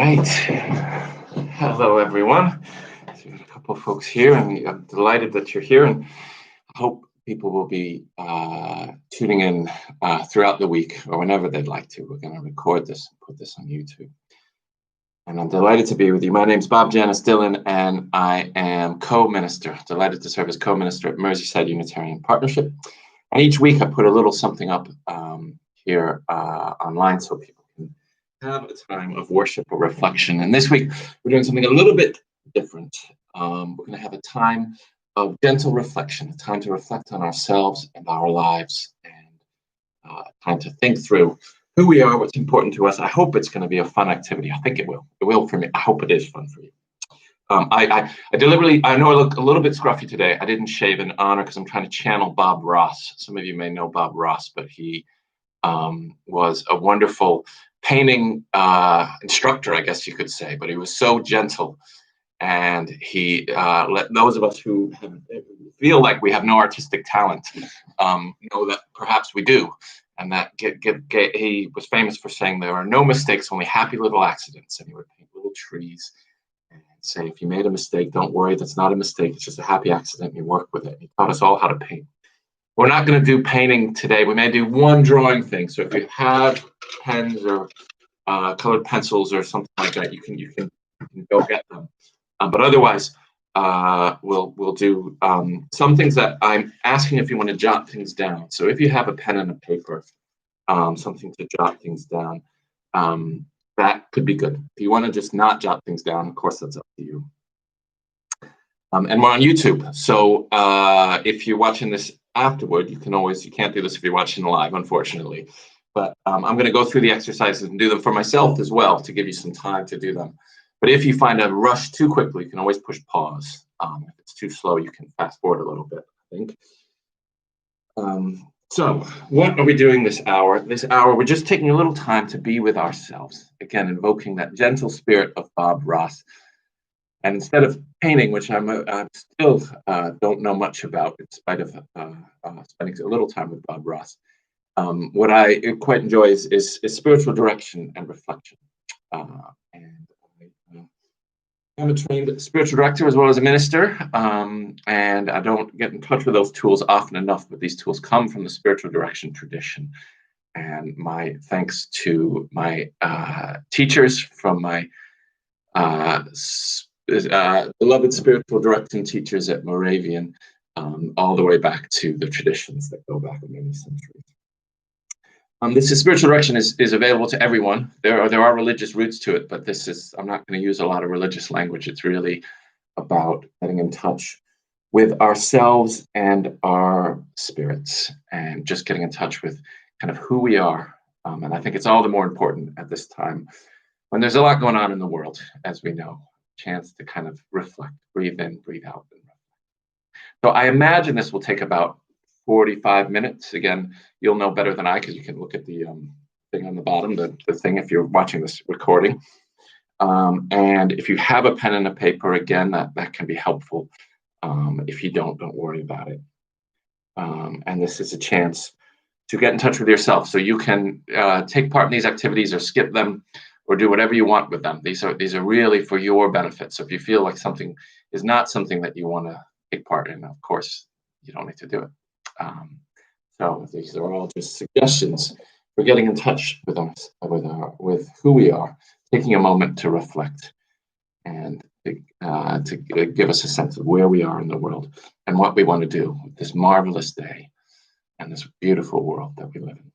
right. Hello, everyone. So we have a couple of folks here, and I'm delighted that you're here. And I hope people will be tuning in throughout the week or whenever they'd like to. We're going to record this and put this on YouTube. And I'm delighted to be with you. My name's Bob Janice Dillon, and I am co-minister. Delighted to serve as co-minister at Merseyside Unitarian Partnership. And each week I put a little something up here online so people can have a time of worship or reflection. And this week we're doing something a little bit different. We're going to have a time of gentle reflection, a time to reflect on ourselves and our lives, and time to think through who we are, what's important to us. I hope it's going to be a fun activity. I think it will. It will for me. I hope it is fun for you. I deliberately, I know I look a little bit scruffy today. I didn't shave in honor because I'm trying to channel Bob Ross. Some of you may know Bob Ross, but he was a wonderful painting instructor, I guess you could say. But he was so gentle, and he let those of us who feel like we have no artistic talent know that perhaps we do. And that he was famous for saying there are no mistakes, only happy little accidents. And he would paint little trees and say, if you made a mistake, don't worry, that's not a mistake. It's just a happy accident. And you work with it. He taught us all how to paint. We're not going to do painting today. We may do one drawing thing. So if you have pens or colored pencils or something like that, you can go get them. But otherwise, we'll do some things that I'm asking if you want to jot things down. So if you have a pen and a paper, something to jot things down, that could be good. If you want to just not jot things down, of course, that's up to you. And we're on YouTube. So if you're watching this afterward, you can't do this if you're watching live, unfortunately. But I'm going to go through the exercises and do them for myself as well to give you some time to do them. But if you find a rush too quickly, you can always push pause. If it's too slow, you can fast forward a little bit, I think. So what are we doing this hour? This hour, we're just taking a little time to be with ourselves. Again, invoking that gentle spirit of Bob Ross. And instead of painting, which I still don't know much about, in spite of spending a little time with Bob Ross, what I quite enjoy is spiritual direction and reflection. I'm a trained spiritual director as well as a minister, and I don't get in touch with those tools often enough, but these tools come from the spiritual direction tradition. And my thanks to my teachers from my beloved spiritual direction teachers at Moravian, all the way back to the traditions that go back many centuries. This is spiritual direction is available to everyone. There are religious roots to it, but I'm not going to use a lot of religious language. It's really about getting in touch with ourselves and our spirits, and just getting in touch with kind of who we are. And I think it's all the more important at this time when there's a lot going on in the world, as we know. Chance to kind of reflect, breathe in, breathe out. So I imagine this will take about 45 minutes. Again, you'll know better than I because you can look at the thing on the bottom, the thing if you're watching this recording. And if you have a pen and a paper, again, that can be helpful. If you don't worry about it. And this is a chance to get in touch with yourself. So you can take part in these activities or skip them or do whatever you want with them. These are really for your benefit. So if you feel like something is not something that you want to take part in, of course, you don't need to do it. So these are all just suggestions for getting in touch with us, with who we are, taking a moment to reflect and to give us a sense of where we are in the world and what we want to do with this marvelous day and this beautiful world that we live in.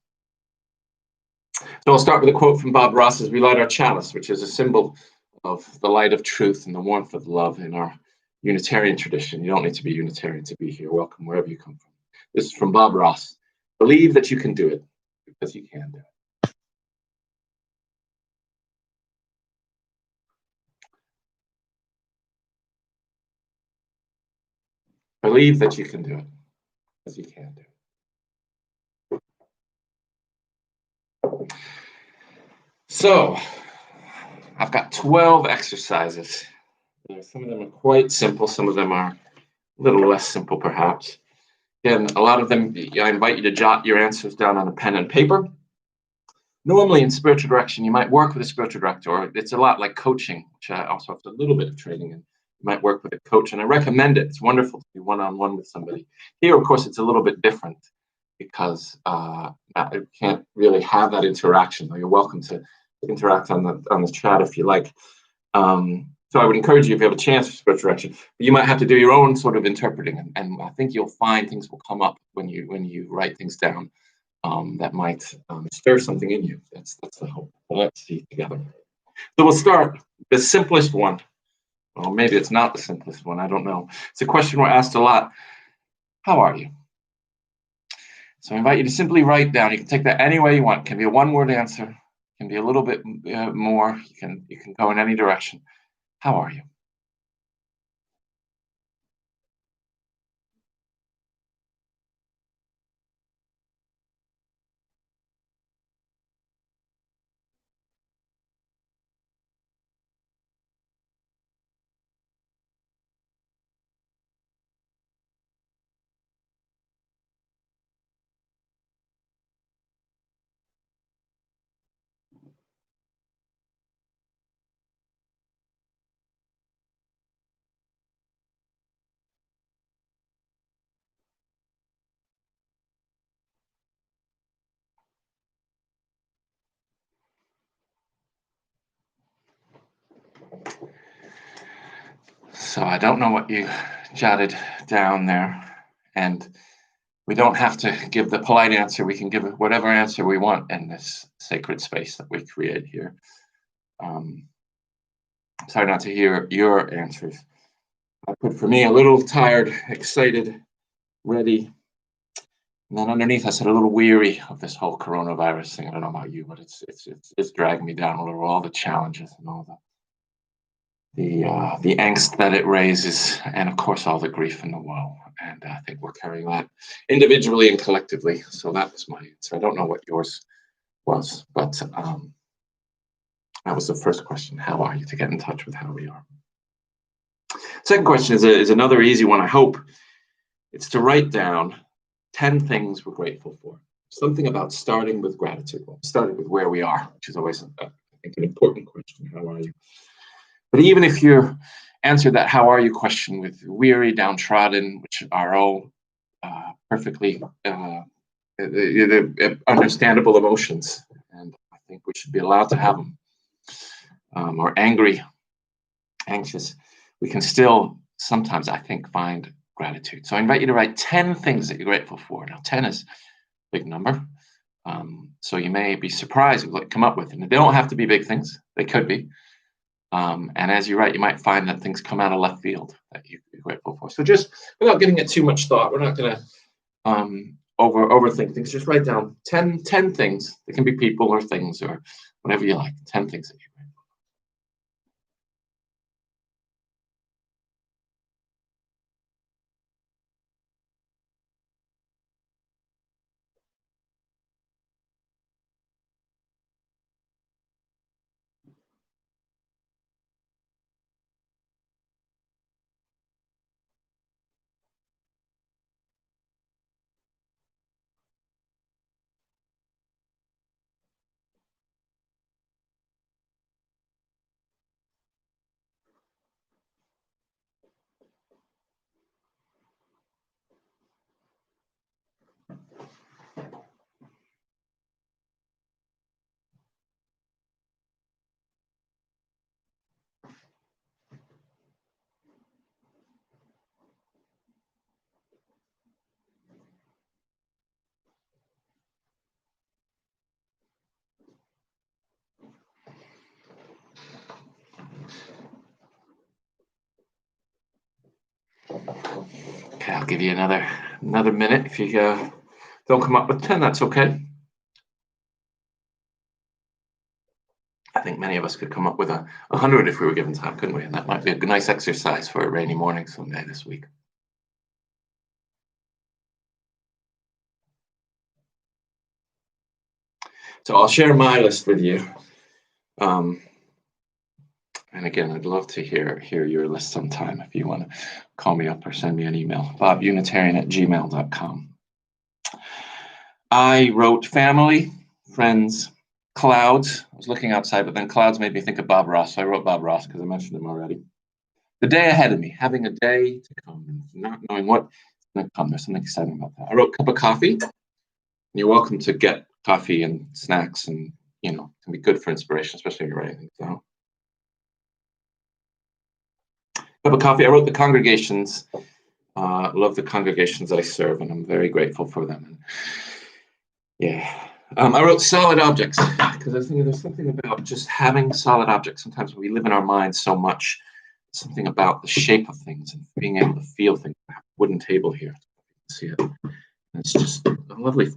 So I'll start with a quote from Bob Ross as we light our chalice, which is a symbol of the light of truth and the warmth of love in our Unitarian tradition. You don't need to be Unitarian to be here. Welcome wherever you come from. This is from Bob Ross. Believe that you can do it because you can do it. Believe that you can do it because you can do it. So I've got 12 exercises. Some of them are quite simple. Some of them are a little less simple, perhaps. Again, a lot of them, I invite you to jot your answers down on a pen and paper. Normally in spiritual direction, you might work with a spiritual director, or it's a lot like coaching, which I also have a little bit of training in. You might work with a coach, and I recommend it. It's wonderful to be one-on-one with somebody. Here, of course, it's a little bit different because you can't really have that interaction. You're welcome to interact on the chat if you like. So I would encourage you, if you have a chance for spiritual direction, but you might have to do your own sort of interpreting, and I think you'll find things will come up when you write things down. That might stir something in you. That's the hope. Well, let's see together. So we'll start the simplest one. Well, maybe it's not the simplest one. I don't know. It's a question we're asked a lot. How are you? So I invite you to simply write down. You can take that any way you want. It can be a one-word answer. It can be a little bit more. You can go in any direction. How are you? So I don't know what you jotted down there, and we don't have to give the polite answer. We can give whatever answer we want in this sacred space that we create here. Sorry not to hear your answers. I put, for me, a little tired, excited, ready. And then underneath, I said a little weary of this whole coronavirus thing. I don't know about you, but it's dragging me down a little. All the challenges and all the angst that it raises, and of course all the grief and the woe. And I think we're carrying that individually and collectively. So that was my answer. I don't know what yours was, but that was the first question. How are you? To get in touch with how we are. Second question is another easy one, I hope. It's to write down 10 things we're grateful for. Something about starting with gratitude, starting with where we are, which is always, I think, an important question. How are you? But even if you answer that how are you question with weary, downtrodden, which are all perfectly understandable emotions, and I think we should be allowed to have them, or angry, anxious, we can still sometimes, I think, find gratitude. So I invite you to write 10 things that you're grateful for. Now, 10 is a big number. So you may be surprised with what you come up with. And they don't have to be big things. They could be. And as you write, you might find that things come out of left field that you're grateful for. So just without giving it too much thought, we're not going to overthink things. Just write down 10 things. They can be people or things or whatever you like. 10 things that you're grateful for. Okay, I'll give you another minute. If you don't come up with 10, that's okay. I think many of us could come up with 100 if we were given time, couldn't we? And that might be a nice exercise for a rainy morning someday this week. So I'll share my list with you. And again, I'd love to hear your list sometime if you want to call me up or send me an email, bobunitarian@gmail.com. I wrote family, friends, clouds. I was looking outside, but then clouds made me think of Bob Ross. So I wrote Bob Ross because I mentioned him already. The day ahead of me, having a day to come, and not knowing what's going to come. There's something exciting about that. I wrote cup of coffee. You're welcome to get coffee and snacks, and can be good for inspiration, especially if you're writing things down. Cup of coffee. I wrote the congregations. Love the congregations I serve, and I'm very grateful for them. And yeah. I wrote solid objects because I think there's something about just having solid objects. Sometimes we live in our minds so much, something about the shape of things and being able to feel things. I have a wooden table here. See it. And it's just a lovely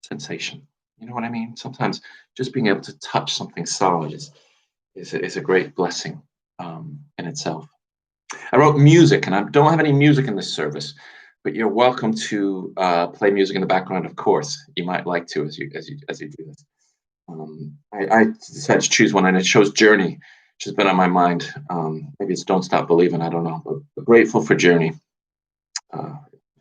sensation. You know what I mean? Sometimes just being able to touch something solid is a great blessing in itself. I wrote music, and I don't have any music in this service, but you're welcome to play music in the background. Of course, you might like to as you do this. I decided to choose one, and it shows Journey, which has been on my mind. Maybe it's Don't Stop Believing. I don't know, but grateful for Journey.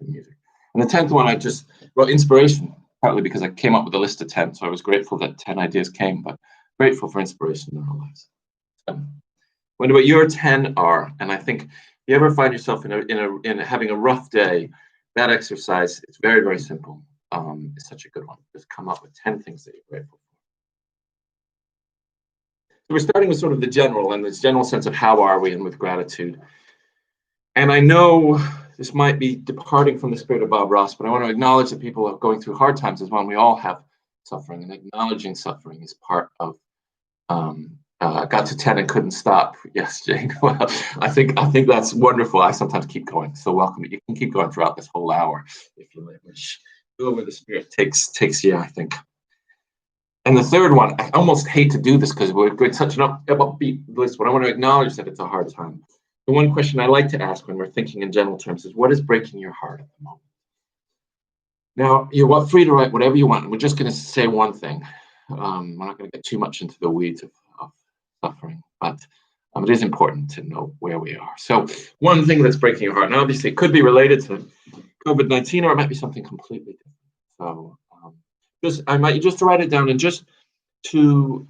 Music. And the 10th one, I just wrote inspiration, partly because I came up with a list of 10, so I was grateful that 10 ideas came, but grateful for inspiration in our lives. Wonder what your 10 are, and I think if you ever find yourself in having a rough day, that exercise, it's very, very simple. It's such a good one. Just come up with 10 things that you're grateful for. So we're starting with sort of the general and this general sense of how are we and with gratitude. And I know this might be departing from the spirit of Bob Ross, but I want to acknowledge that people are going through hard times as well. And we all have suffering, and acknowledging suffering is part of got to 10 and couldn't stop. Yes, Jane. Well, I think that's wonderful. I sometimes keep going. So welcome. You can keep going throughout this whole hour if you wish. Go where the spirit takes you, I think. And the third one, I almost hate to do this because we're going such an upbeat list, but I want to acknowledge that it's a hard time. The one question I like to ask when we're thinking in general terms is, what is breaking your heart at the moment? Now, you're free to write whatever you want. We're just going to say one thing. We're not going to get too much into the weeds of suffering, but it is important to know where we are. So one thing that's breaking your heart, and obviously it could be related to COVID-19, or it might be something completely different. So I invite you just to write it down and just to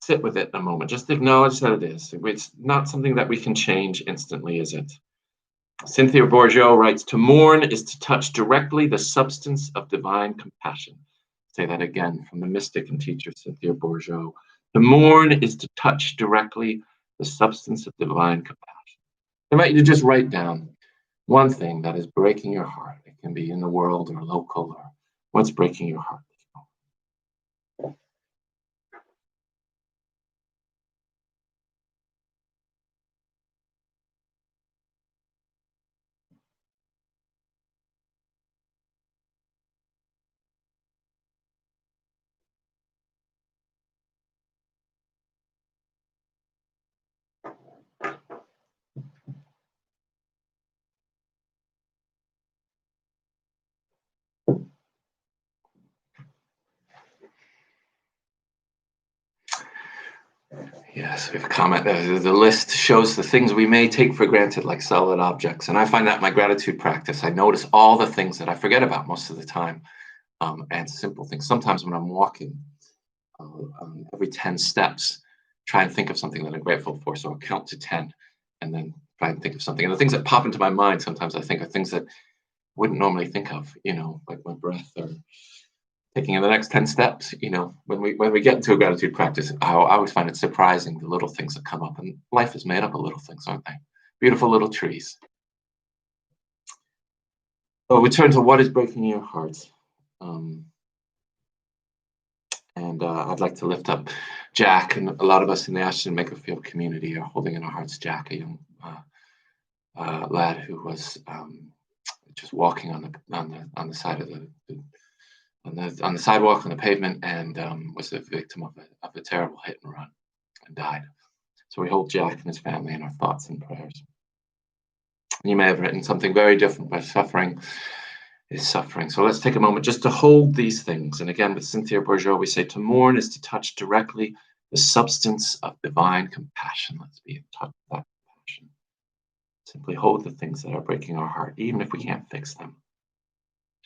sit with it a moment. Just acknowledge that it is. It's not something that we can change instantly, is it? Cynthia Bourgeault writes, to mourn is to touch directly the substance of divine compassion. Say that again from the mystic and teacher Cynthia Bourgeault. To mourn is to touch directly the substance of divine compassion. I invite you to just write down one thing that is breaking your heart. It can be in the world or local, or what's breaking your heart. Yes, we have a comment. The list shows the things we may take for granted, like solid objects. And I find that in my gratitude practice, I notice all the things that I forget about most of the time, and simple things. Sometimes when I'm walking, every 10 steps, try and think of something that I'm grateful for. So I'll count to 10 and then try and think of something. And the things that pop into my mind sometimes I think are things that I wouldn't normally think of, like my breath or taking in the next 10 steps. When we get into a gratitude practice, I always find it surprising the little things that come up. And life is made up of little things, aren't they? Beautiful little trees. So we turn to what is breaking your heart. And I'd like to lift up Jack, and a lot of us in the Ashton Makerfield community are holding in our hearts Jack, a young lad who was just walking on the side of on the sidewalk on the pavement, and was the victim of a terrible hit and run and died. So we hold Jack and his family in our thoughts and prayers. You may have written something very different, but suffering is suffering. So let's take a moment just to hold these things. And again, with Cynthia Bourgeault, we say to mourn is to touch directly the substance of divine compassion. Let's be in touch with that compassion. Simply hold the things that are breaking our heart, even if we can't fix them.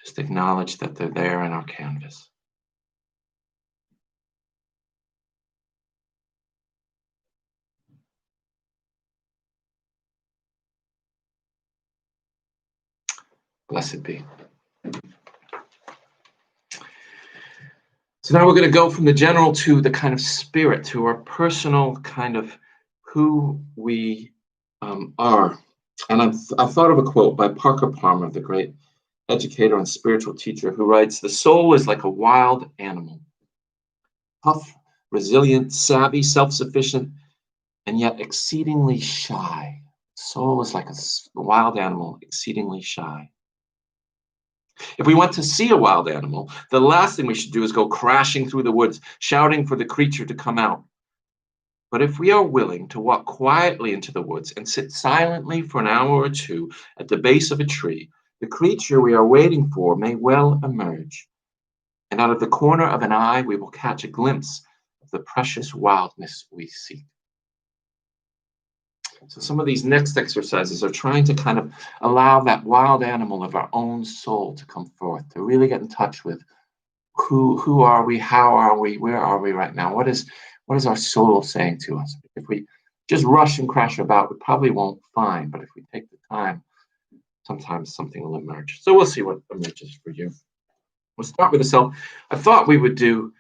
Just acknowledge that they're there in our canvas. Blessed be. So now we're going to go from the general to the kind of spirit, to our personal kind of who we are. And I've thought of a quote by Parker Palmer, the great educator and spiritual teacher, who writes, "The soul is like a wild animal, tough, resilient, savvy, self-sufficient, and yet exceedingly shy." Soul is like a wild animal, exceedingly shy. If we want to see a wild animal, the last thing we should do is go crashing through the woods, shouting for the creature to come out. But if we are willing to walk quietly into the woods and sit silently for an hour or two at the base of a tree, the creature we are waiting for may well emerge. And out of the corner of an eye, we will catch a glimpse of the precious wildness we seek. So some of these next exercises are trying to kind of allow that wild animal of our own soul to come forth, to really get in touch with who are we, how are we, where are we right now? What is our soul saying to us? If we just rush and crash about, we probably won't find, but if we take the time, sometimes something will emerge. So we'll see what emerges for you. We'll start with the self. I thought we would do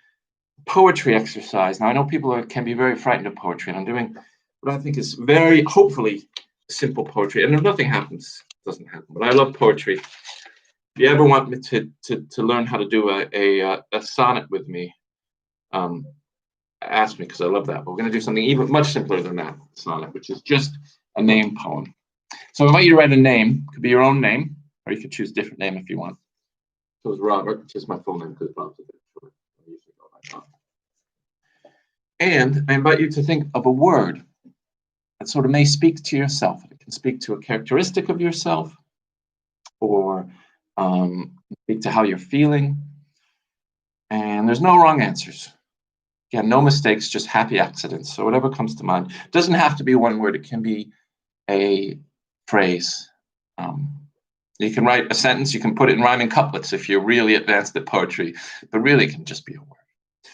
poetry exercise. Now I know people can be very frightened of poetry, and I'm doing what I think is very, hopefully, simple poetry. And if nothing happens, it doesn't happen. But I love poetry. If you ever want me to learn how to do a sonnet with me, ask me, because I love that. But we're going to do something even much simpler than that sonnet, which is just a name poem. So I invite you to write a name. It could be your own name, or you could choose a different name if you want. So it's Robert, which is my full name because Bob's a bit short. I usually go by Bob. And I invite you to think of a word that sort of may speak to yourself. It can speak to a characteristic of yourself, or speak to how you're feeling. And there's no wrong answers. Again, no mistakes, just happy accidents. So whatever comes to mind. It doesn't have to be one word. It can be a phrase. You can write a sentence. You can put it in rhyming couplets if you're really advanced at poetry. But really, it can just be a word.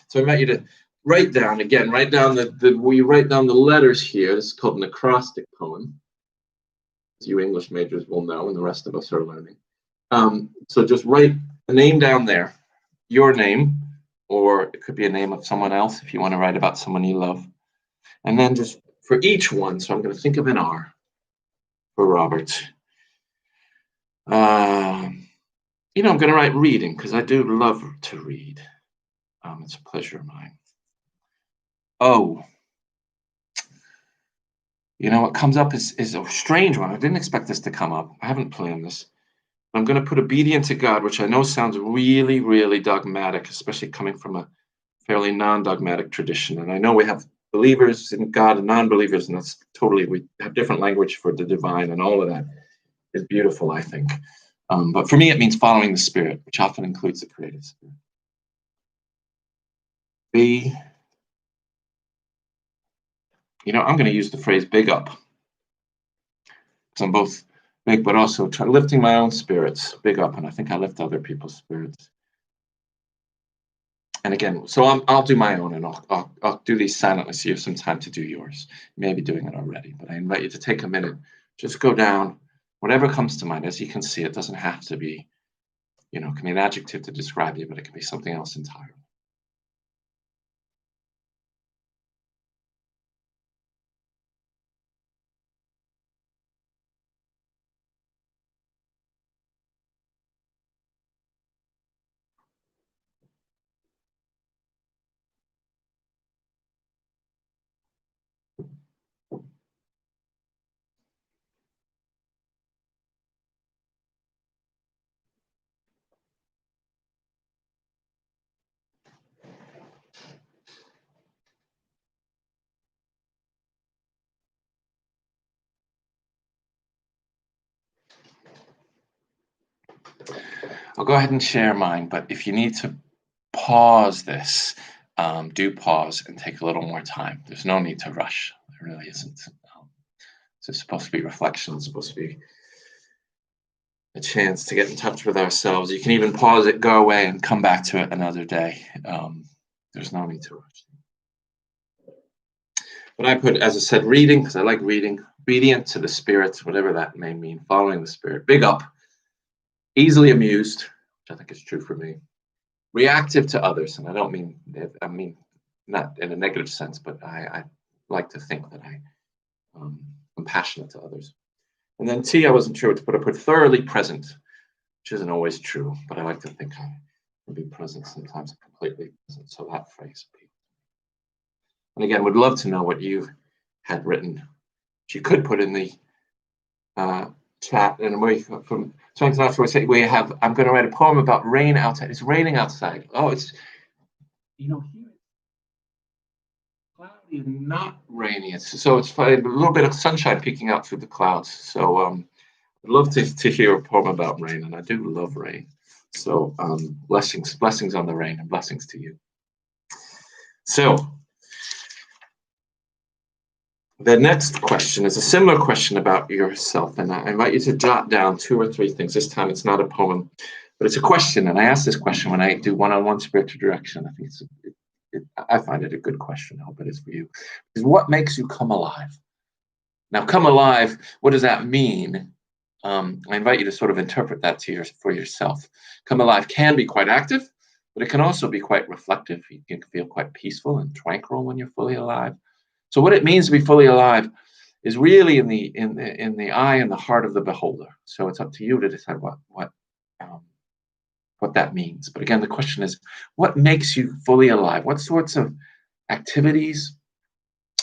So I invite you to write down where you write down the letters here. This is called an acrostic poem, as you English majors will know, and the rest of us are learning. So just write a name down there, your name, or it could be a name of someone else if you want to write about someone you love. And then just for each one, so I'm going to think of an R for Robert. I'm going to write reading because I do love to read. It's a pleasure of mine. Oh, what comes up is a strange one. I didn't expect this to come up. I haven't planned this. I'm going to put obedient to God, which I know sounds really, really dogmatic, especially coming from a fairly non-dogmatic tradition. And I know we have believers in God and non-believers, and that's totally, we have different language for the divine, and all of that is beautiful, I think. But for me, it means following the Spirit, which often includes the creative spirit. B. I'm going to use the phrase big up, because I'm both big, but also lifting my own spirits, big up, and I think I lift other people's spirits. And again, so I'll do my own, and I'll do these silently, so you have some time to do yours. You may be doing it already, but I invite you to take a minute, just go down, whatever comes to mind. As you can see, it doesn't have to be, it can be an adjective to describe you, but it can be something else entirely. I'll go ahead and share mine, but if you need to pause this, do pause and take a little more time. There's no need to rush. There really isn't. It's supposed to be reflection. It's supposed to be a chance to get in touch with ourselves. You can even pause it, go away, and come back to it another day. There's no need to rush. But I put, as I said, reading, because I like reading, obedient to the Spirit, whatever that may mean, following the Spirit, big up, easily amused, which I think is true for me, reactive to others, and I don't mean that, I mean not in a negative sense, but I like to think that I'm passionate to others. And then T, I wasn't sure what to put. I put thoroughly present, which isn't always true, but I like to think I can be present, sometimes completely present. So that phrase. And again, would love to know what you had written, which you could put in the chat. And we from something after we say we have. I'm going to write a poem about rain outside. It's raining outside. Oh, it's here it's cloudy and not rainy. So it's a little bit of sunshine peeking out through the clouds. So I'd love to hear a poem about rain, and I do love rain. So blessings on the rain, and blessings to you. So the next question is a similar question about yourself, and I invite you to jot down 2 or 3 things. This time it's not a poem, but it's a question, and I ask this question when I do one-on-one spiritual direction. I think I find it a good question. I hope it is for you. Is what makes you come alive? Now, come alive, what does that mean? I invite you to sort of interpret that for yourself. Come alive can be quite active, but it can also be quite reflective. You can feel quite peaceful and tranquil when you're fully alive. So what it means to be fully alive is really in the eye and the heart of the beholder. So it's up to you to decide what that means. But again, the question is, what makes you fully alive? What sorts of activities?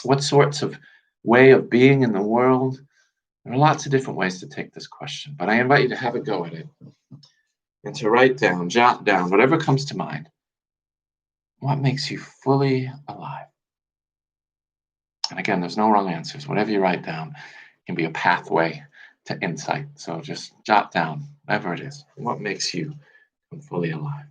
What sorts of way of being in the world? There are lots of different ways to take this question, but I invite you to have a go at it and to write down, jot down, whatever comes to mind. What makes you fully alive? And again, there's no wrong answers. Whatever you write down can be a pathway to insight. So just jot down, whatever it is. What makes you fully alive?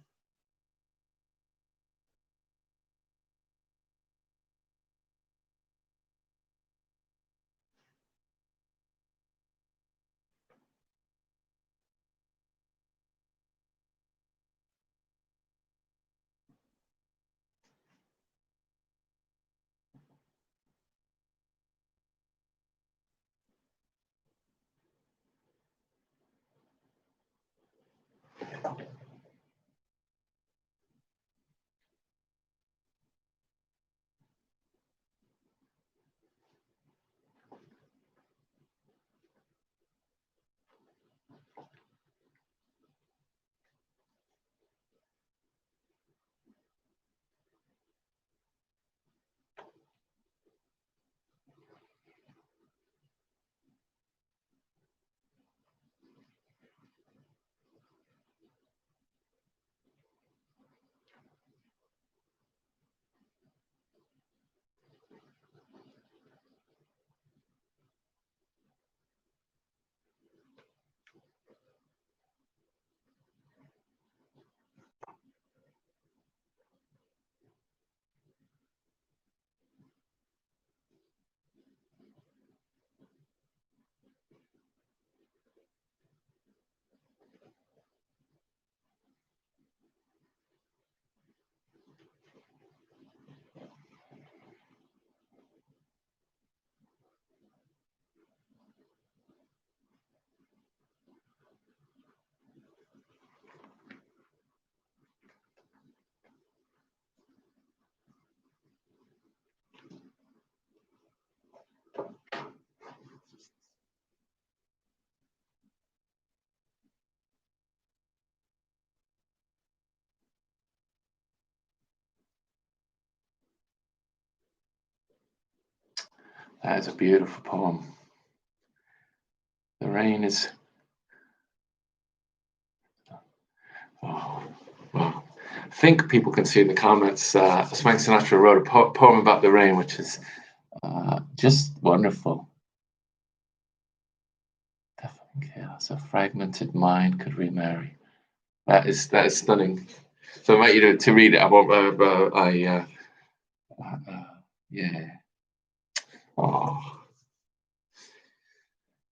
That is a beautiful poem. The rain is. Oh, wow. I think people can see in the comments, Frank Sinatra wrote a poem about the rain, which is just wonderful. Deafening chaos, a fragmented mind could remarry. That is stunning. So I invite you to read it. Yeah. Oh.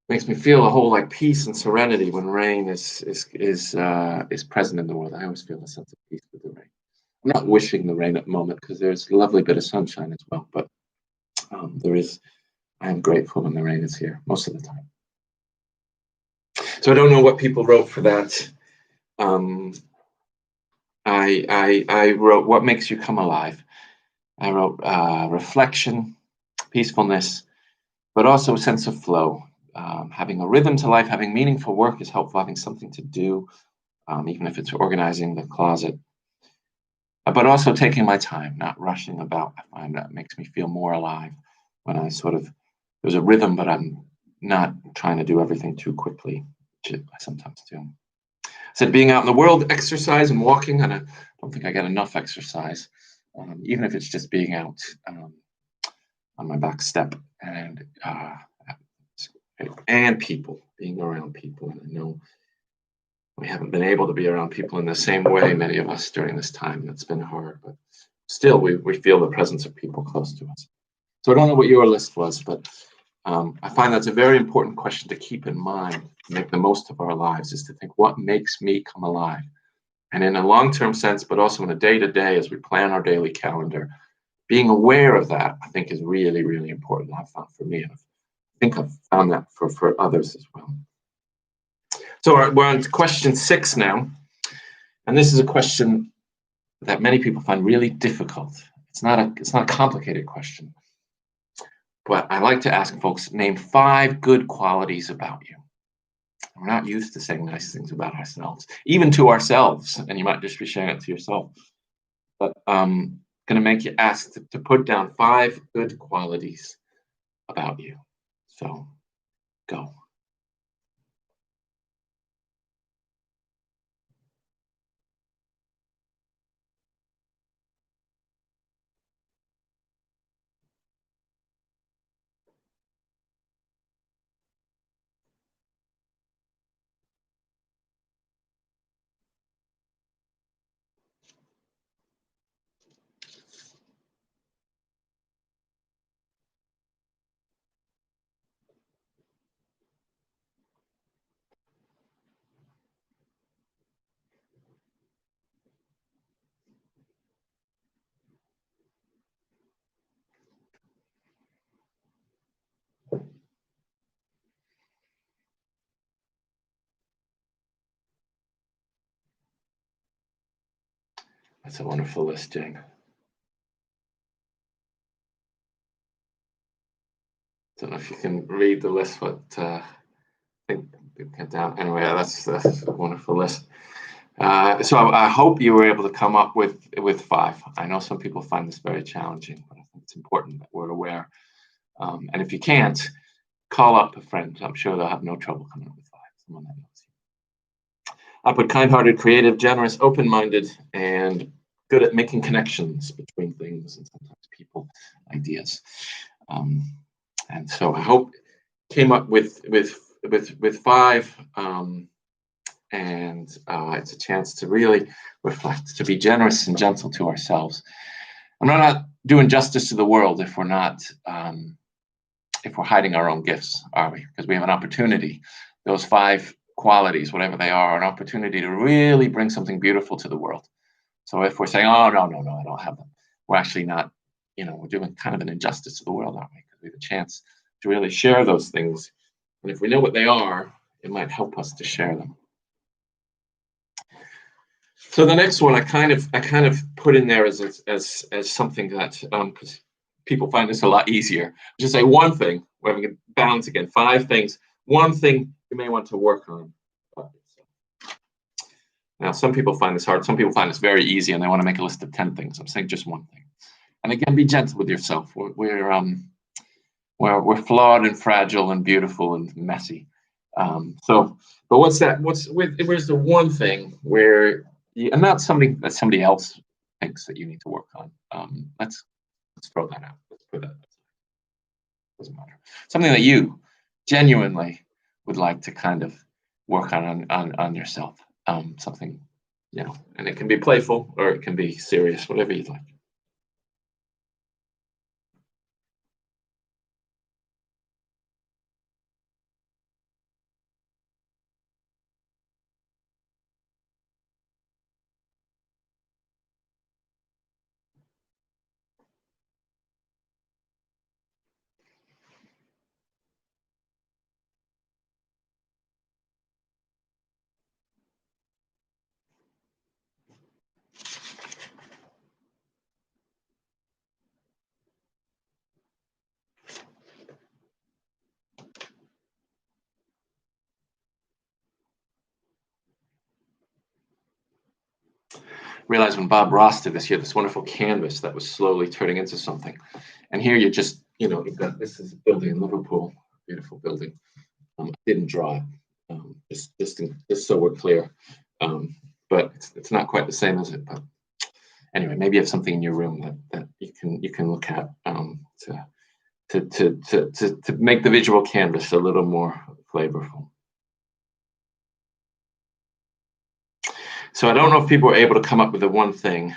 Makes me feel a whole like peace and serenity when rain is present in the world. I always feel a sense of peace with the rain. I'm not wishing the rain at the moment because there's a lovely bit of sunshine as well, but I am grateful when the rain is here most of the time. So I don't know what people wrote for that um, I wrote what makes you come alive. I wrote reflection, peacefulness, but also a sense of flow. Having a rhythm to life, having meaningful work is helpful. Having something to do, even if it's organizing the closet, but also taking my time, not rushing about. I find that makes me feel more alive when I sort of there's a rhythm, but I'm not trying to do everything too quickly, which I sometimes do. I said being out in the world, exercise and walking, and I don't think I get enough exercise, even if it's just being out on my back step and people, being around people. And I know we haven't been able to be around people in the same way, many of us during this time. It's been hard, but still we feel the presence of people close to us. So I don't know what your list was, but I find that's a very important question to keep in mind to make the most of our lives, is to think, what makes me come alive? And in a long-term sense, but also in a day-to-day, as we plan our daily calendar, being aware of that, I think, is really, really important. I've found for me, and I think I've found that for others as well. So we're on to question 6 now. And this is a question that many people find really difficult. It's not a complicated question. But I like to ask folks, name 5 good qualities about you. We're not used to saying nice things about ourselves, even to ourselves, and you might just be sharing it to yourself. But going to make you ask to put down 5 good qualities about you. So go. That's a wonderful list, Jane. Don't know if you can read the list, but I think get down. Anyway, that's a wonderful list. So I hope you were able to come up with 5. I know some people find this very challenging, but I think it's important that we're aware. And if you can't, call up a friend. I'm sure they'll have no trouble coming up with 5. Someone that knows you. I put kind-hearted, creative, generous, open-minded, and good at making connections between things and sometimes people, ideas. And so I hope came up with 5. And it's a chance to really reflect, to be generous and gentle to ourselves. And we're not doing justice to the world if we're not, if we're hiding our own gifts, are we? Because we have an opportunity. Those 5 qualities, whatever they are, an opportunity to really bring something beautiful to the world. So if we're saying, oh, no, I don't have them, we're actually not, we're doing kind of an injustice to the world, aren't we? Because we have a chance to really share those things. And if we know what they are, it might help us to share them. So the next one I kind of put in there as something that because people find this a lot easier. Just say one thing. We're having a balance again. 5 things. One thing you may want to work on. Now some people find this hard. Some people find this very easy, and they want to make a list of 10 things. I'm saying just one thing. And again, be gentle with yourself. We're flawed and fragile and beautiful and messy. But where's the one thing where and not something that somebody else thinks that you need to work on. Let's throw that out. Let's put that. Doesn't matter. Something that you genuinely would like to kind of work on yourself. Something, and it can be playful or it can be serious, whatever you'd like. realize when Bob Ross did this, you had this wonderful canvas that was slowly turning into something. And here you just, you've got, this is a building in Liverpool, beautiful building. I didn't draw it, just so we're clear. But it's not quite the same as it. But anyway, maybe you have something in your room that you can look at to make the visual canvas a little more flavorful. So I don't know if people were able to come up with the one thing,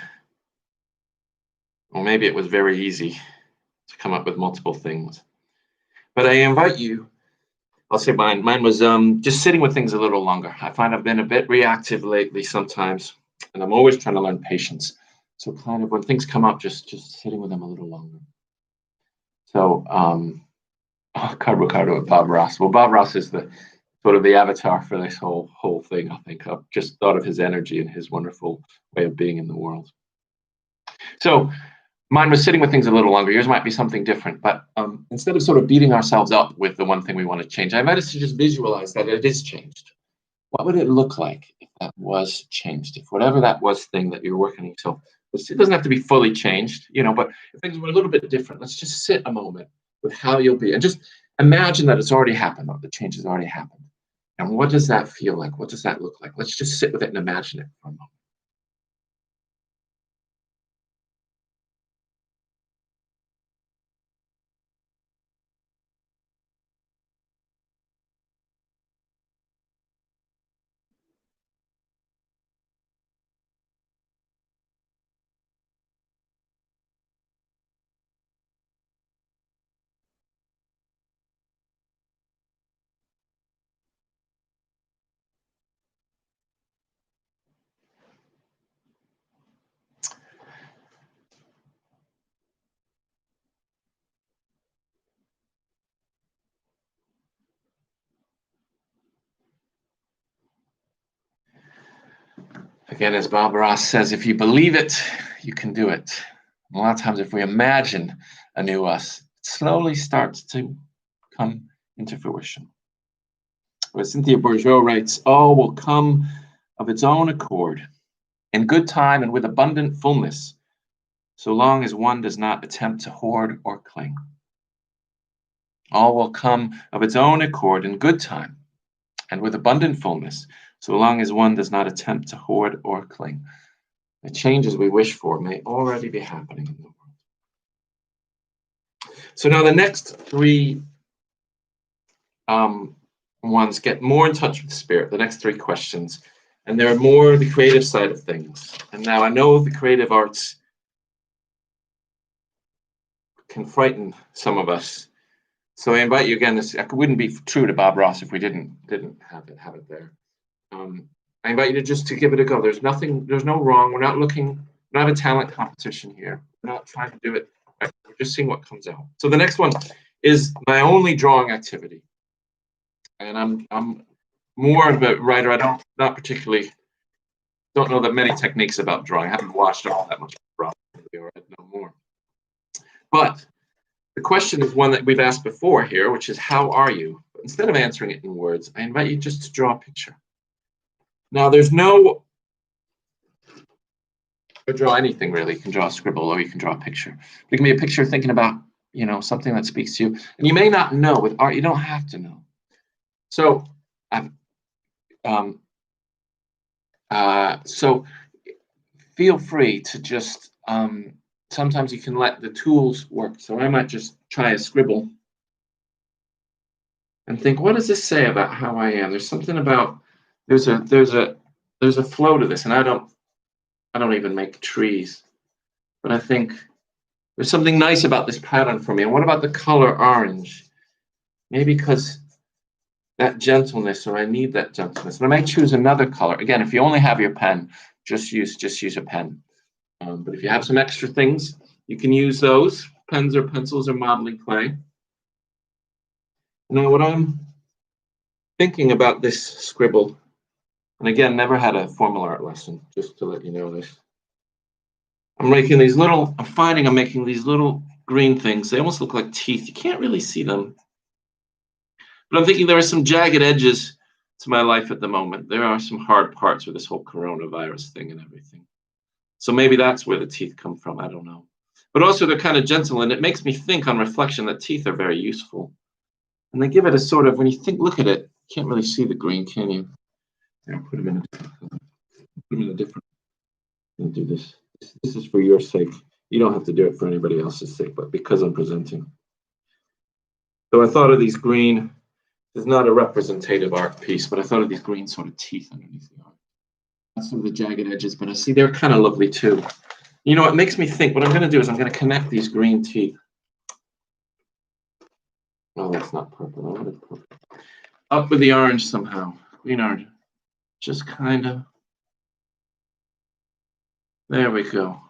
or maybe it was very easy to come up with multiple things. But I invite you, I'll say mine was just sitting with things a little longer. I find I've been a bit reactive lately sometimes, and I'm always trying to learn patience. So kind of when things come up, just sitting with them a little longer. So Ricardo with Bob Ross. Well, Bob Ross is the sort of the avatar for this whole thing, I think. I've just thought of his energy and his wonderful way of being in the world. So mine was sitting with things a little longer. Yours might be something different, but instead of sort of beating ourselves up with the one thing we want to change, I invite us to just visualize that it is changed. What would it look like if that was changed? If whatever that was thing that you're working on yourself, it doesn't have to be fully changed, but if things were a little bit different, let's just sit a moment with how you'll be and just imagine that it's already happened, or the change has already happened. And what does that feel like? What does that look like? Let's just sit with it and imagine it for a moment. Again, as Bob Ross says, if you believe it, you can do it. And a lot of times, if we imagine a new us, it slowly starts to come into fruition. Where Cynthia Bourgeault writes, all will come of its own accord, in good time and with abundant fullness, so long as one does not attempt to hoard or cling. All will come of its own accord in good time and with abundant fullness, so long as one does not attempt to hoard or cling. The changes we wish for may already be happening in the world. So now the next three ones get more in touch with the spirit, the next three questions, and they're more the creative side of things. And now I know the creative arts can frighten some of us. So I invite you again, it wouldn't be true to Bob Ross if we didn't have it there. I invite you to give it a go. There's no wrong. We're not a talent competition here. We're not trying to do it. Right? We're just seeing what comes out. So the next one is my only drawing activity. And I'm more of a writer. I don't know that many techniques about drawing. I haven't watched all that much drawing or I know more. But the question is one that we've asked before here, which is, how are you? But instead of answering it in words, I invite you just to draw a picture. Now, or draw anything really. You can draw a scribble or you can draw a picture. It can be a picture thinking about, something that speaks to you. And you may not know with art, you don't have to know. So, so feel free to just, sometimes you can let the tools work. So I might just try a scribble and think, what does this say about how I am? There's something about, there's a flow to this, and I don't even make trees, but I think there's something nice about this pattern for me. And what about the color orange? Maybe because that gentleness, or I need that gentleness. And I might choose another color. Again, if you only have your pen, just use a pen. But if you have some extra things, you can use those, pens or pencils or modeling clay. Now, what I'm thinking about this scribble, and again, never had a formal art lesson, just to let you know this. I'm making these little green things. They almost look like teeth. You can't really see them. But I'm thinking there are some jagged edges to my life at the moment. There are some hard parts with this whole coronavirus thing and everything. So maybe that's where the teeth come from. I don't know. But also they're kind of gentle, and it makes me think on reflection that teeth are very useful. And they give it a sort of, when you think, look at it, you can't really see the green, can you? Here, put them in a different color. Put them in a different. I'll do this. This is for your sake. You don't have to do it for anybody else's sake, but because I'm presenting. So I thought of these green. It's not a representative art piece, but I thought of these green sort of teeth underneath the art. That's some of the jagged edges, but I see they're kind of lovely too. You know, it makes me think, what I'm going to do is I'm going to connect these green teeth. Oh, that's not purple. I wanted purple. Up with the orange somehow. Green orange. Just kind of. There we go.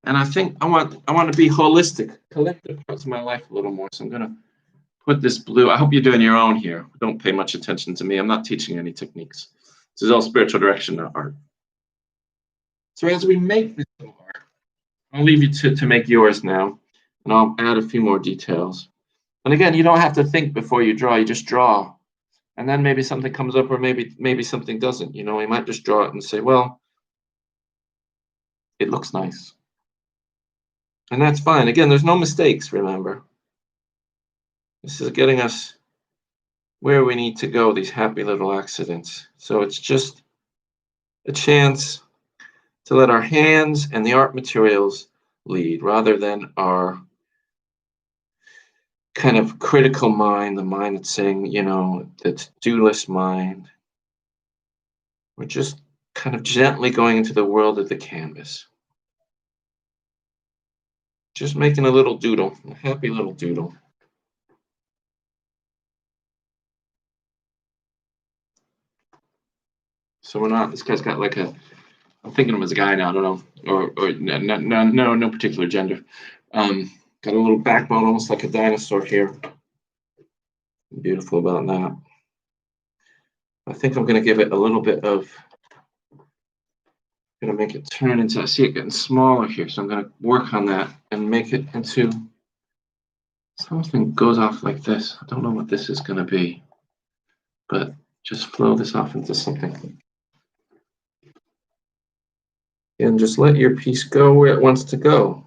And I think I want to be holistic, collect the parts of my life a little more. So I'm going to put this blue. I hope you're doing your own here. Don't pay much attention to me. I'm not teaching any techniques. This is all spiritual direction, not art. So as we make this art, I'll leave you to make yours now, and I'll add a few more details. And again, you don't have to think before you draw. You just draw, and then maybe something comes up, or maybe something doesn't. You know, you might just draw it and say, well, it looks nice. And that's fine. Again, there's no mistakes, remember. This is getting us where we need to go, these happy little accidents. So it's just a chance to let our hands and the art materials lead rather than our kind of critical mind, the mind that's saying, you know, the to-do list mind. We're just kind of gently going into the world of the canvas. Just making a little doodle, a happy little doodle. So we're not, this guy's got like a, I'm thinking of him as a guy now, I don't know, or no particular gender. Got a little backbone, almost like a dinosaur here. Beautiful about that. I think I'm going to give it a little bit of, I'm going to make it turn into, I see it getting smaller here, so I'm going to work on that and make it into something goes off like this. I don't know what this is going to be, but just flow this off into something. And just let your piece go where it wants to go.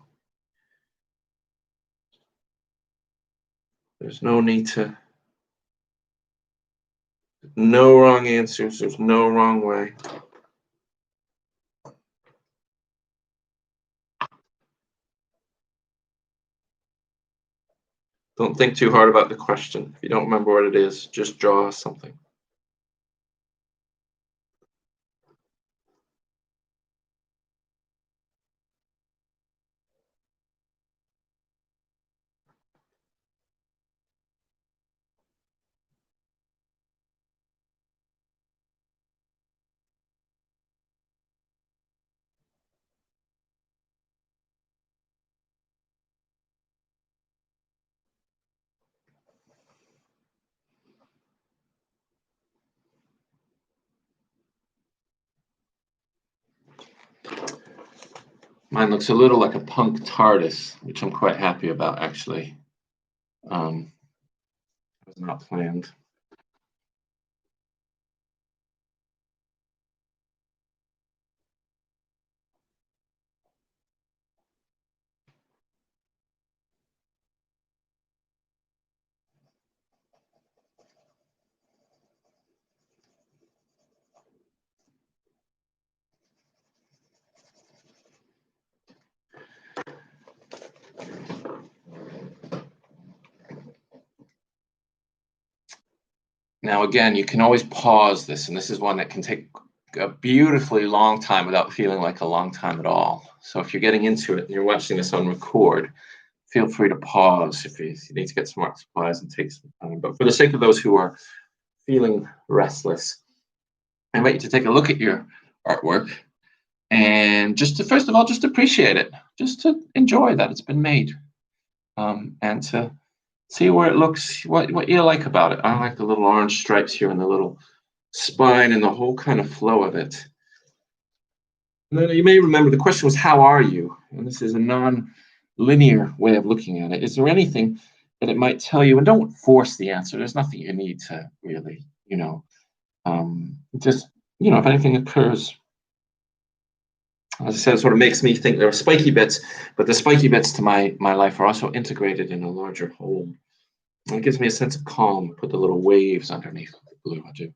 There's no need to, no wrong answers, there's no wrong way. Don't think too hard about the question. If you don't remember what it is, just draw something. Mine looks a little like a punk TARDIS, which I'm quite happy about, actually. It was not planned. Now, again, you can always pause this, and this is one that can take a beautifully long time without feeling like a long time at all. So if you're getting into it and you're watching this on record, feel free to pause if you need to get some art supplies and take some time. But for the sake of those who are feeling restless, I invite you to take a look at your artwork and just to, first of all, just appreciate it, just to enjoy that it's been made, and to see where it looks, what you like about it. I like the little orange stripes here and the little spine and the whole kind of flow of it. And then you may remember the question was, how are you? And this is a non-linear way of looking at it. Is there anything that it might tell you? And don't force the answer. There's nothing you need to really, you know, just, you know, if anything occurs, as I said, it sort of makes me think there are spiky bits, but the spiky bits to my life are also integrated in a larger whole. And it gives me a sense of calm. Put the little waves underneath the blue. I do.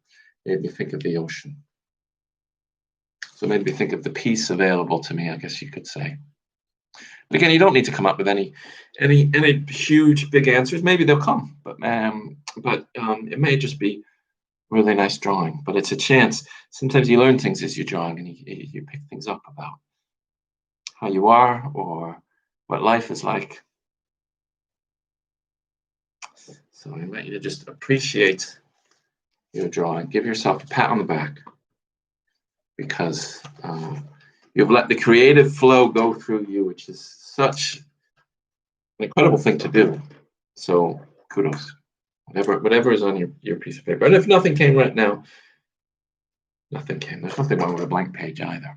Made me think of the ocean. So it made me think of the peace available to me, I guess you could say. But again, you don't need to come up with any huge big answers. Maybe they'll come, but it may just be really nice drawing. But it's a chance. Sometimes you learn things as you're drawing, and you pick things up about how you are or what life is like. So I invite you to just appreciate your drawing. Give yourself a pat on the back because you've let the creative flow go through you, which is such an incredible thing to do. So kudos. Whatever is on your piece of paper. And if nothing came right now, nothing came. There's nothing wrong with a blank page either.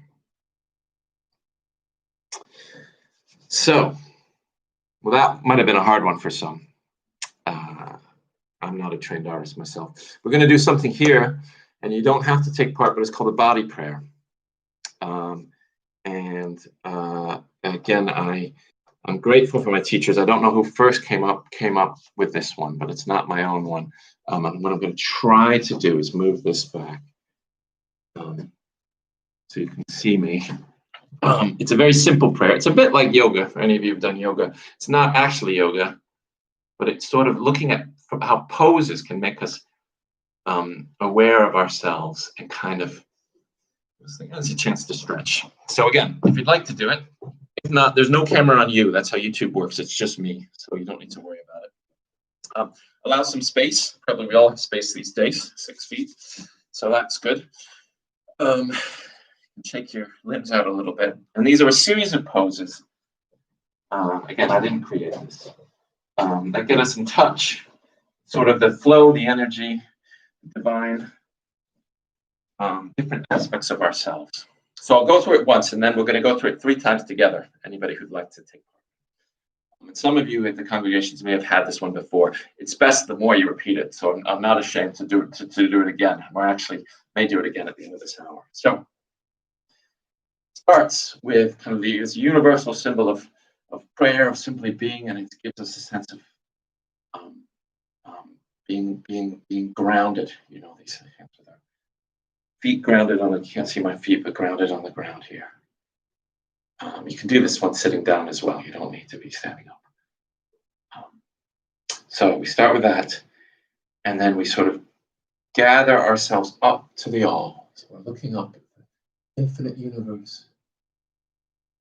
So, well, that might have been a hard one for some. I'm not a trained artist myself. We're going to do something here, and you don't have to take part, but it's called a body prayer. Again, I'm grateful for my teachers. I don't know who first came up with this one, but it's not my own one. And what I'm going to try to do is move this back so you can see me. It's a very simple prayer. It's a bit like yoga, for any of you who've done yoga. It's not actually yoga, but it's sort of looking at how poses can make us aware of ourselves and kind of has a chance to stretch. So again, if you'd like to do it, if not, there's no camera on you. That's how YouTube works. It's just me, so you don't need to worry about it. Allow some space. Probably we all have space these days, 6 feet. So that's good. Shake your limbs out a little bit. And these are a series of poses. Again, I didn't create this. That get us in touch. Sort of the flow, the energy, the divine, different aspects of ourselves. So I'll go through it once, and then we're going to go through it 3 times together. Anybody who'd like to take part. And some of you at the congregations may have had this one before. It's best the more you repeat it. So I'm not ashamed to do it again. Or actually may do it again at the end of this hour. So starts with kind of this universal symbol of prayer, of simply being, and it gives us a sense of being grounded. You know, these hands with our feet grounded on the. You can't see my feet, but grounded on the ground here. You can do this one sitting down as well. You don't need to be standing up. So we start with that, and then we sort of gather ourselves up to the all. So we're looking up at the infinite universe.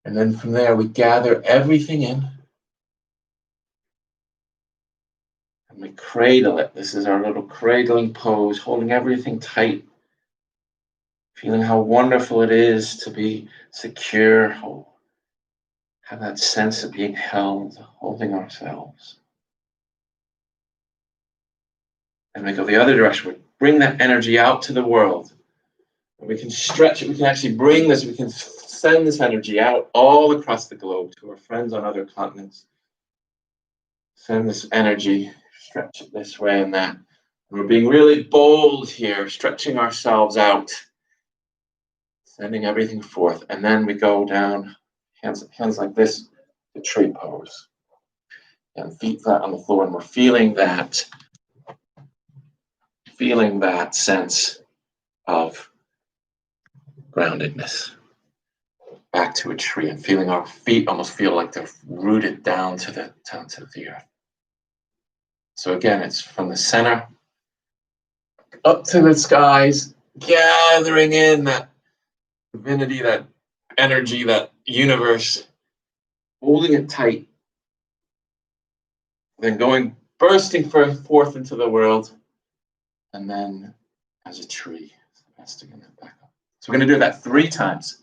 And then from there, we gather everything in. And we cradle it. This is our little cradling pose, holding everything tight. Feeling how wonderful it is to be secure. Have that sense of being held, holding ourselves. And we go the other direction. We bring that energy out to the world. And we can stretch it. We can actually bring this. We can send this energy out all across the globe to our friends on other continents. Send this energy, stretch it this way and that. And we're being really bold here, stretching ourselves out, sending everything forth. And then we go down, hands like this, the tree pose. And feet flat on the floor. And we're feeling that sense of groundedness. Back to a tree and feeling our feet almost feel like they're rooted down to the earth. So again, it's from the center up to the skies, gathering in that divinity, that energy, that universe, holding it tight, then bursting forth into the world, and then as a tree, resting in it back up. So we're going to do that 3 times.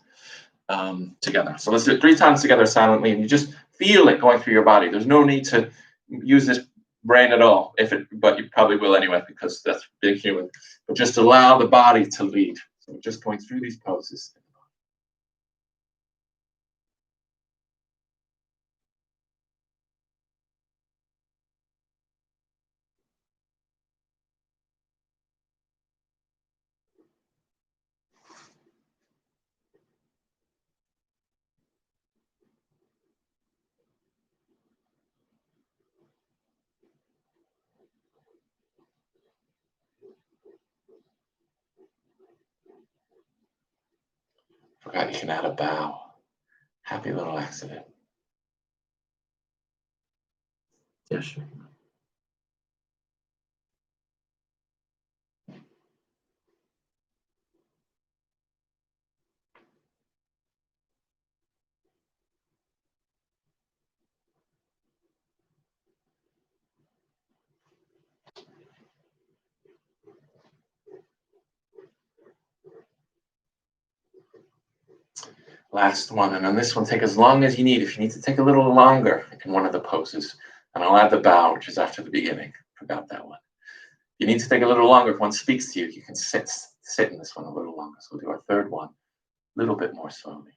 Together. So let's do it 3 times together silently, and you just feel it going through your body. There's no need to use this brain at all, but you probably will anyway, because that's being human. But just allow the body to lead. So we're just going through these poses. forgot you can add a bow. Happy little accident. Yeah, sure. Last one, and on this one, take as long as you need. If you need to take a little longer in one of the poses, and I'll add the bow, which is after the beginning. Forgot that one. If you need to take a little longer, if one speaks to you, you can sit in this one a little longer. So we'll do our third one a little bit more slowly.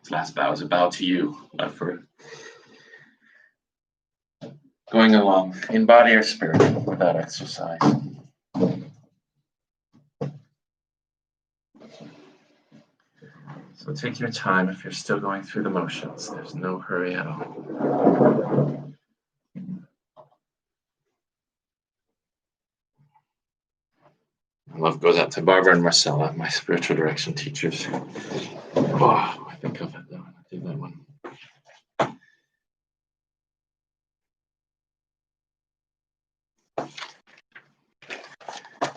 This last bow is a bow to you for going along in body or spirit with that exercise. So take your time if you're still going through the motions. There's no hurry at all. Love goes out to Barbara and Marcella, my spiritual direction teachers. Oh, I think of it though. I do that one.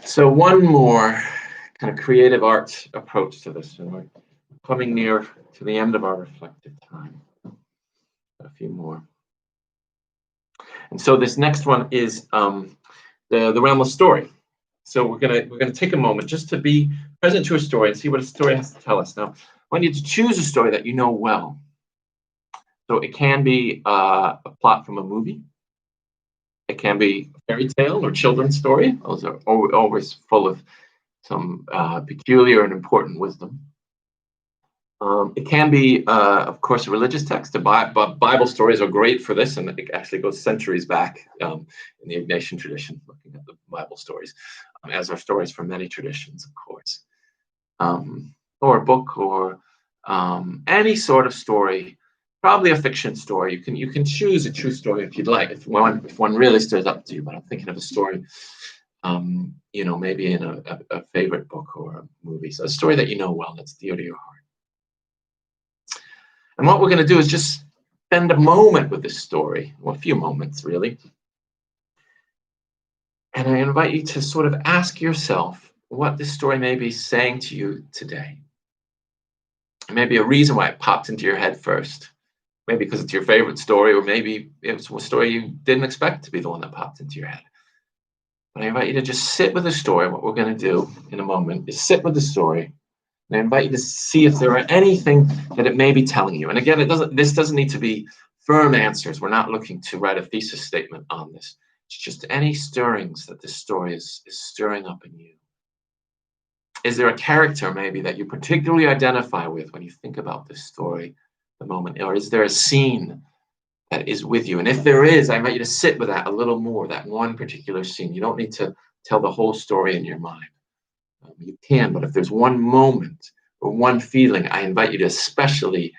So one more kind of creative art approach to this, and we're coming near to the end of our reflective time. A few more. And so this next one is the realm of story. So we're gonna take a moment just to be present to a story and see what a story has to tell us. Now, I want you to choose a story that you know well. So it can be a plot from a movie. It can be a fairy tale or children's story. Those are always full of some peculiar and important wisdom. It can be, of course, a religious text. But Bible stories are great for this, and it actually goes centuries back in the Ignatian tradition, looking at the Bible stories, as are stories from many traditions, of course. Or a book, or any sort of story, probably a fiction story. You can choose a true story if you'd like, if one really stirs up to you. But I'm thinking of a story, maybe in a favorite book or a movie. So a story that you know well, that's dear to your heart. And what we're going to do is just spend a moment with this story, well, a few moments really. And I invite you to sort of ask yourself what this story may be saying to you today. Maybe a reason why it popped into your head first. Maybe because it's your favorite story, or maybe it's a story you didn't expect to be the one that popped into your head. But I invite you to just sit with the story. What we're going to do in a moment is sit with the story. And I invite you to see if there are anything that it may be telling you. And again, this doesn't need to be firm answers. We're not looking to write a thesis statement on this. It's just any stirrings that this story is stirring up in you. Is there a character maybe that you particularly identify with when you think about this story, the moment? Or is there a scene that is with you? And if there is, I invite you to sit with that a little more, that one particular scene. You don't need to tell the whole story in your mind. You can, but if there's one moment or one feeling, I invite you to especially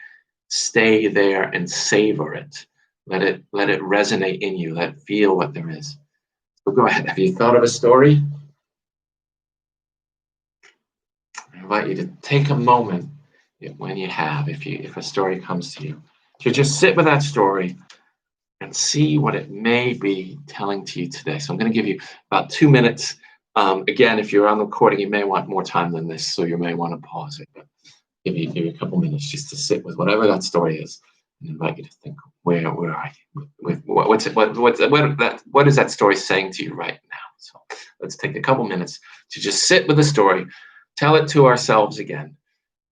stay there and savor it. Let it resonate in you. Let it feel what there is. So go ahead. Have you thought of a story? I invite you to take a moment when you have, if a story comes to you, to just sit with that story and see what it may be telling to you today. So I'm going to give you about 2 minutes Again, if you're on the recording, you may want more time than this, so you may want to pause it. But give you a couple minutes just to sit with whatever that story is, and invite you to think, where are you? What is that story saying to you right now? So let's take a couple minutes to just sit with the story, tell it to ourselves again,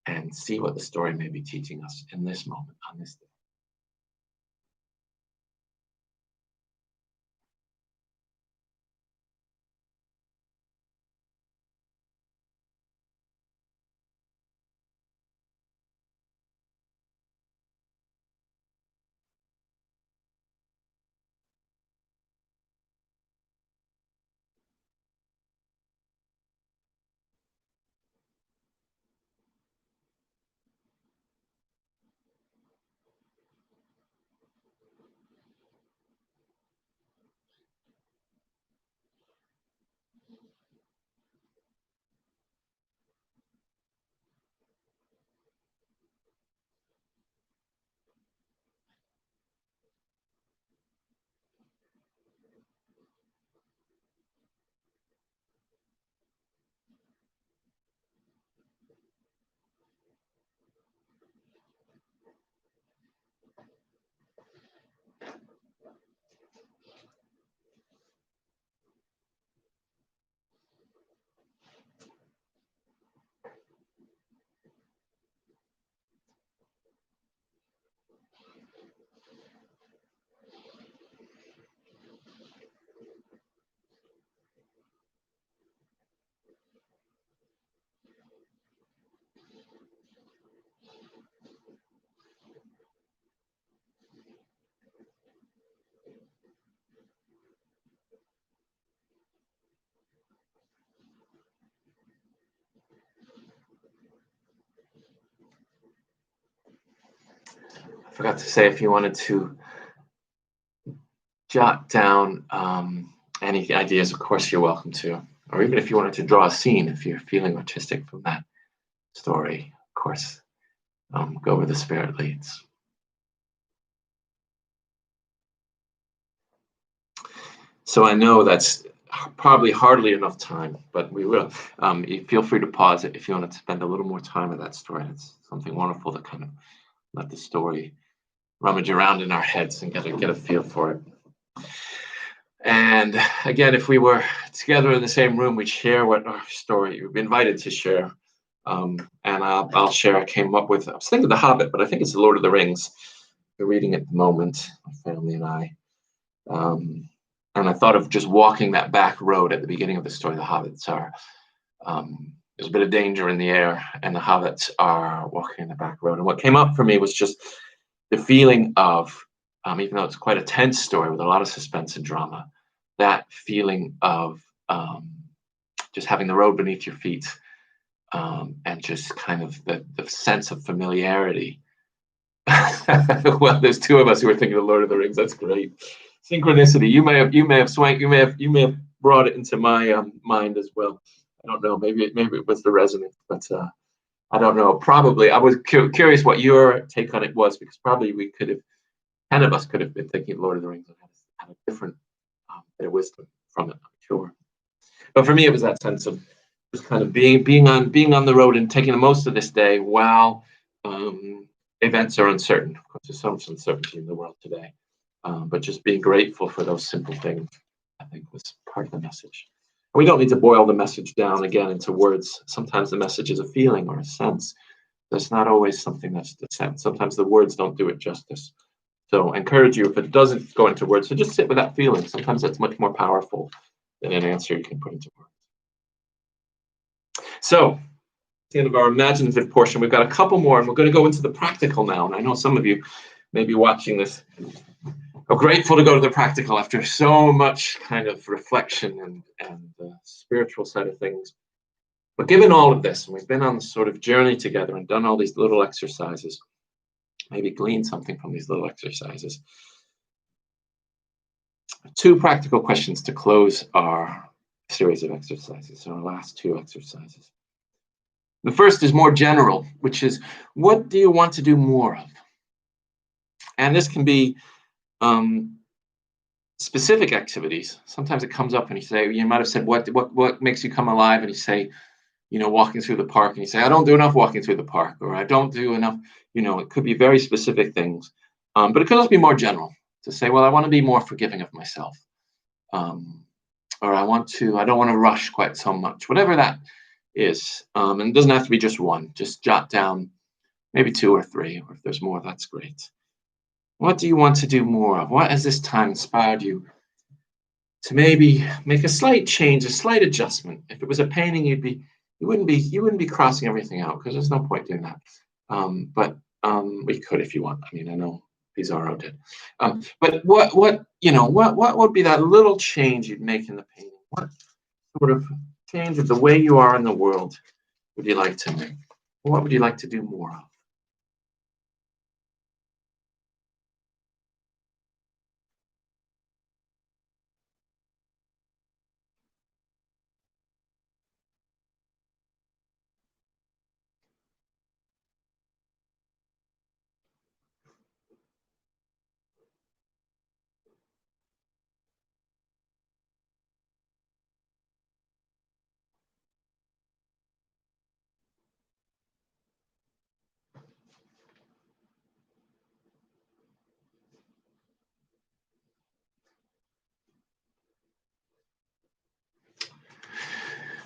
and see what the story may be teaching us in this moment, on this day. I forgot to say, if you wanted to jot down any ideas, of course you're welcome to. Or even if you wanted to draw a scene, if you're feeling artistic from that story, of course, go where the spirit leads. So I know that's probably hardly enough time, but we will. You feel free to pause it if you want to spend a little more time with that story. It's something wonderful to kind of let the story rummage around in our heads and get a feel for it. And again, if we were together in the same room, we'd share what our story you've been invited to share. And I'll share. I came up with, I was thinking The Hobbit, but I think it's The Lord of the Rings. We're reading at the moment, my family and I. And I thought of just walking that back road at the beginning of the story. The hobbits are, there's a bit of danger in the air, and the hobbits are walking in the back road. And what came up for me was just the feeling of, even though it's quite a tense story with a lot of suspense and drama, that feeling of just having the road beneath your feet, and just kind of the sense of familiarity. Well, there's two of us who are thinking of Lord of the Rings. That's great. Synchronicity. You may have brought it into my mind as well. I don't know. Maybe it was the resonance, but I don't know. Probably I was curious what your take on it was, because probably we could have, 10 of us could have been thinking of Lord of the Rings and had a different bit of wisdom from it, I'm sure. But for me, it was that sense of just kind of being on the road and taking the most of this day while events are uncertain. Of course, there's so much uncertainty in the world today. But just being grateful for those simple things, I think, was part of the message. And we don't need to boil the message down again into words. Sometimes the message is a feeling or a sense. That's not always something that's the sense. Sometimes the words don't do it justice. So I encourage you, if it doesn't go into words, to just sit with that feeling. Sometimes that's much more powerful than an answer you can put into words. So at the end of our imaginative portion, we've got a couple more, and we're going to go into the practical now. And I know some of you may be watching this. I'm grateful to go to the practical after so much kind of reflection and the spiritual side of things. But given all of this, and we've been on this sort of journey together and done all these little exercises, maybe glean something from these little exercises. 2 practical questions to close our series of exercises, so our last 2 exercises. The first is more general, which is, what do you want to do more of? And this can be specific activities, sometimes it comes up and you might have said, what makes you come alive? And you say, walking through the park, and you say, I don't do enough walking through the park, or I don't do enough, it could be very specific things. But it could also be more general to say, well, I want to be more forgiving of myself. Or I don't want to rush quite so much, whatever that is. And it doesn't have to be just one, just jot down maybe 2 or 3, or if there's more, that's great. What do you want to do more of? What has this time inspired you to maybe make a slight change, a slight adjustment? If it was a painting, you wouldn't be crossing everything out, because there's no point doing that. But we could if you want. I mean, I know Pizarro did. But what would be that little change you'd make in the painting? What sort of change of the way you are in the world would you like to make? What would you like to do more of?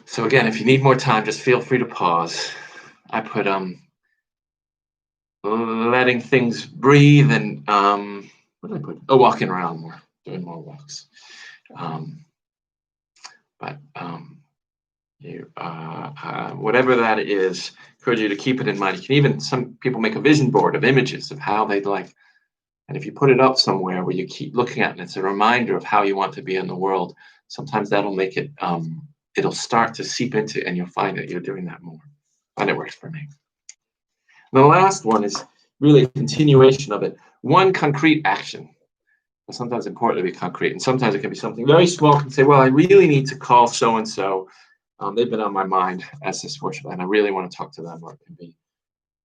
So again, if you need more time, just feel free to pause. I put letting things breathe, and what did I put? Oh, walking around more, doing more walks. Whatever that is, encourage you to keep it in mind. You can even, some people make a vision board of images of how they'd like, and if you put it up somewhere where you keep looking at it, and it's a reminder of how you want to be in the world, sometimes that'll make it, it'll start to seep into, and you'll find that you're doing that more. And it works for me. The last one is really a continuation of it. One concrete action. It's sometimes important to be concrete, and sometimes it can be something very small. You can say, well, I really need to call so-and-so. They've been on my mind as this worship, and I really want to talk to them. Or it can be,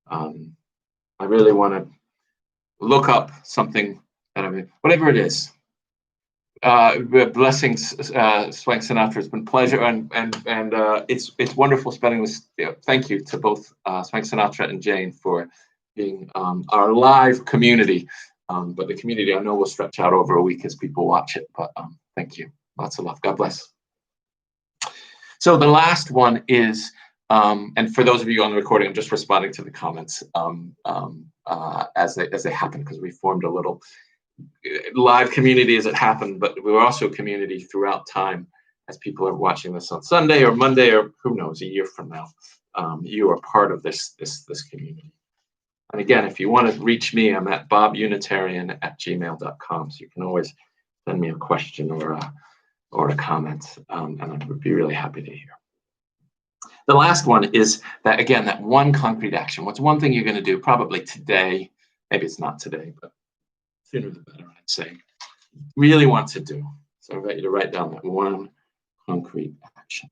I really want to look up something, whatever it is. Blessings, Swank Sinatra. It's been a pleasure, and it's wonderful spending this. Thank you to both Swank Sinatra and Jane for being our live community. But the community, I know, will stretch out over a week as people watch it. But thank you, lots of love. God bless. So the last one is, and for those of you on the recording, I'm just responding to the comments as they happen, because we formed a little live community as it happened, but we were also a community throughout time as people are watching this on Sunday or Monday, or who knows, a year from now. You are part of this community. And again, if you want to reach me, I'm at bobunitarian@gmail.com. So you can always send me a question or a comment, and I would be really happy to hear. The last one is that, again, that one concrete action. What's one thing you're going to do probably today? Maybe it's not today, but sooner the better, I'd say. Really want to do. So I invite you to write down that one concrete action.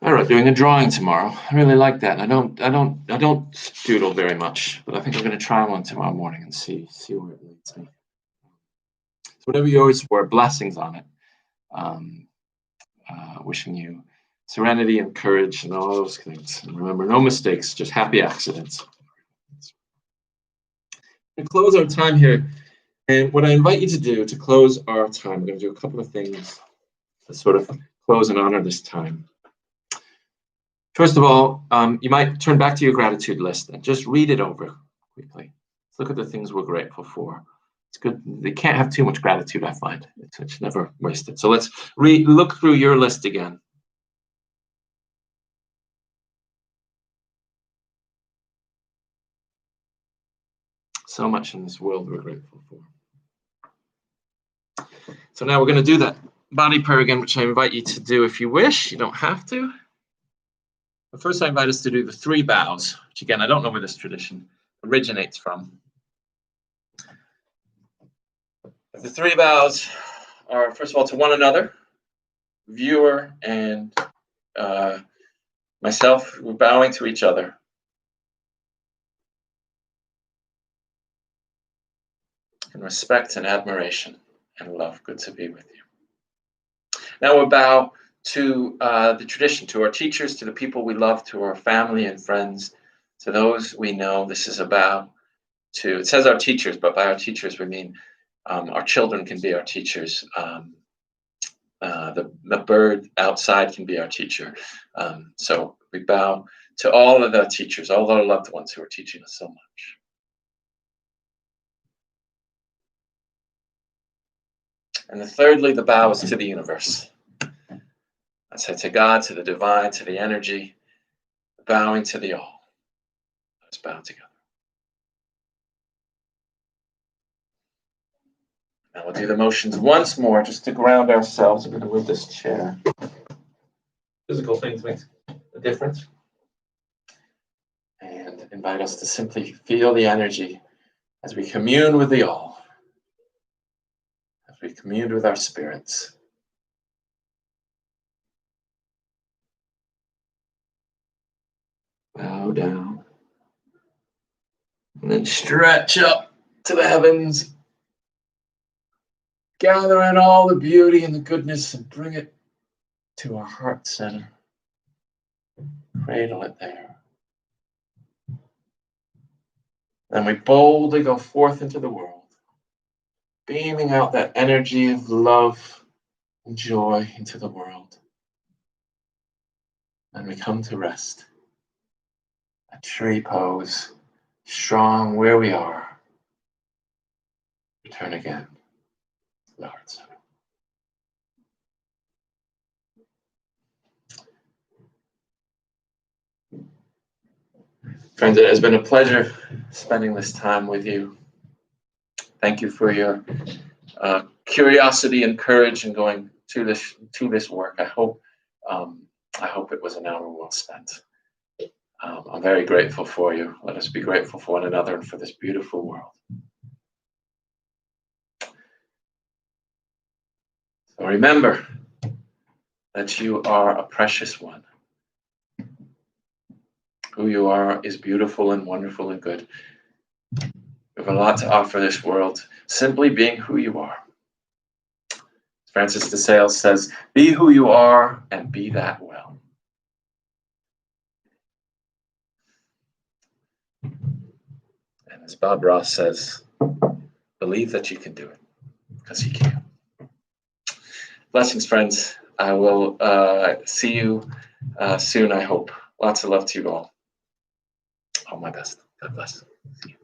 All right, doing a drawing tomorrow. I really like that. I don't doodle very much, but I think I'm going to try one tomorrow morning and see where it leads me. So whatever yours were, blessings on it. Wishing you serenity and courage and all those things. And remember, no mistakes, just happy accidents. To close our time here, and what I invite you to do to close our time, we're going to do a couple of things to sort of close and honor this time. First of all, you might turn back to your gratitude list and just read it over quickly. Let's look at the things we're grateful for. It's good. They can't have too much gratitude, I find. It's never wasted. So let's look through your list again. So much in this world we're grateful for. So now we're going to do that body prayer again, which I invite you to do if you wish. You don't have to. But first, I invite us to do the 3 bows, which again, I don't know where this tradition originates from. The three bows are, first of all, to one another, viewer and myself. We're bowing to each other. In respect and admiration and love. Good to be with you. Now we'll bow to the tradition, to our teachers, to the people we love, to our family and friends, to those we know. This is a bow to, it says our teachers, but by our teachers we mean our children can be our teachers. The bird outside can be our teacher. So we bow to all of the teachers, all our loved ones who are teaching us so much. And then thirdly, the bow is to the universe. I say to God, to the divine, to the energy, bowing to the all. Let's bow together. Now we'll do the motions once more just to ground ourselves. I'm going to move this chair. Physical things make a difference. And invite us to simply feel the energy as we commune with the all. As we commune with our spirits. Bow down. And then stretch up to the heavens. Gather in all the beauty and the goodness and bring it to our heart center. Cradle it there. Then we boldly go forth into the world, beaming out that energy of love and joy into the world. And we come to rest. A tree pose, strong where we are. Return again to the heart center. Friends, it has been a pleasure spending this time with you. Thank you for your curiosity and courage in going to this work. I hope it was an hour well spent. I'm very grateful for you. Let us be grateful for one another and for this beautiful world. So remember that you are a precious one. Who you are is beautiful and wonderful and good. You have a lot to offer this world, simply being who you are. Francis de Sales says, be who you are and be that well. And as Bob Ross says, believe that you can do it, because you can. Blessings, friends. I will see you soon, I hope. Lots of love to you all. All my best. God bless. See you.